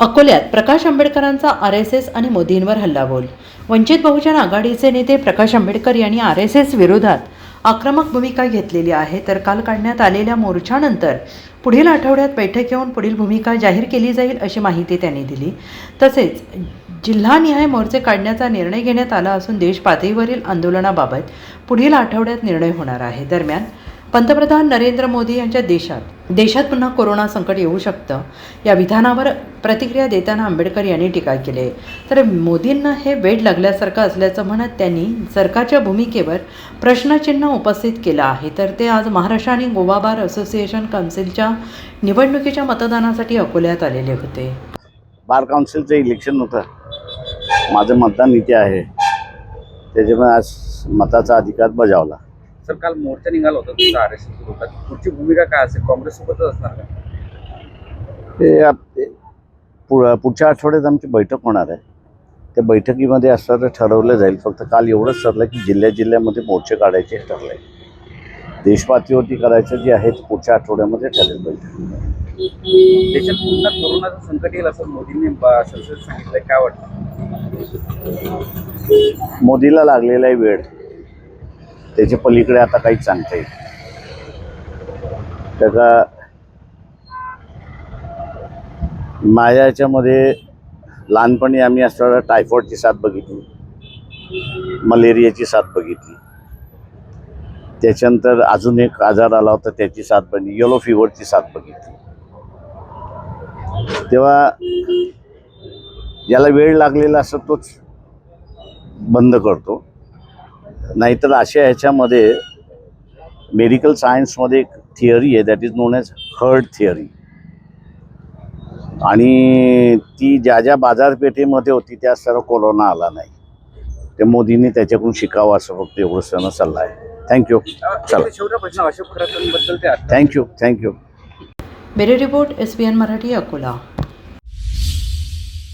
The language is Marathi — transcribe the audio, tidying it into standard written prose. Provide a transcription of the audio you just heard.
अकोल्यात प्रकाश आंबेडकरांचा आरएसएस आणि मोदींवर हल्लाबोल. वंचित बहुजन आघाडीचे नेते प्रकाश आंबेडकर यांनी आरएसएस विरोधात आक्रमक भूमिका घेतलेली आहे. तर काल काढण्यात आलेल्या मोर्चानंतर पुढील आठवड्यात बैठक घेऊन पुढील भूमिका जाहीर केली जाईल अशी माहिती त्यांनी दिली. तसेच जिल्हानिहाय मोर्चे काढण्याचा निर्णय घेण्यात आला असून देश पातळीवरील आंदोलनाबाबत पुढील आठवड्यात निर्णय होणार आहे. दरम्यान पंतप्रधान नरेंद्र मोदी यांच्या देशात पुन्हा कोरोना संकट येऊ शकतं या विधानावर प्रतिक्रिया देताना आंबेडकर यांनी टीका केली आहे. तर मोदींना हे वेड लागल्यासारखं असल्याचं म्हणत त्यांनी सरकारच्या भूमिकेवर प्रश्नचिन्ह उपस्थित केलं आहे. तर ते आज महाराष्ट्र आणि गोवा बार असोसिएशन काउन्सिलच्या निवडणुकीच्या मतदानासाठी अकोल्यात आलेले होते. बार काउन्सिलचं इलेक्शन होतं. माझं मतदान इथे आहे, त्याच्यामुळे आज मताचा अधिकार बजावला. सर, काल मोर्चा निघाला होता तुमचा आरएसएस विरोधात. पुढची भूमिका काय असेल? काँग्रेस सोबतच असणार का? पुढच्या आठवड्यात आमची बैठक होणार आहे. त्या बैठकीमध्ये असं ठरवलं जाईल. फक्त काल एवढंच ठरलं की जिल्ह्यामध्ये मोर्चे काढायचे ठरले. देशपातळीवरती करायचं जे आहे ते पुढच्या आठवड्यामध्ये ठरेल बैठक. देशात पुन्हा कोरोनाचं संकट येईल असं मोदींनी संसदेत सांगितलंय. काय वाटतं? मोदीला लागलेला आहे वेळ, त्याच्या पलीकडे आता काहीच सांगता येईल. त्याचा माझ्या याच्यामध्ये लहानपणी आम्ही असताना टायफॉईडची साथ बघितली, मलेरियाची साथ बघितली, त्याच्यानंतर अजून एक आजार आला होता त्याची साथ बघितली, येलो फिवरची साथ बघितली. तेव्हा ज्याला वेळ लागलेला असतो तोच बंद करतो. नाहीतर अशा ह्याच्यामध्ये मेडिकल सायन्समध्ये एक थिअरी आहे, that is non as heard theory. आणि ती ज्या बाजारपेठेमध्ये होती त्या सर्व कोरोना आला नाही. ते मोदींनी त्याच्याकडून शिकावं असं फक्त एवढं सण सल्ला आहे. थँक्यू. चला, शेवटचा प्रश्न अशोक खरातांबद्दल ते thank you. Bureau report SBN Marathi, Akola.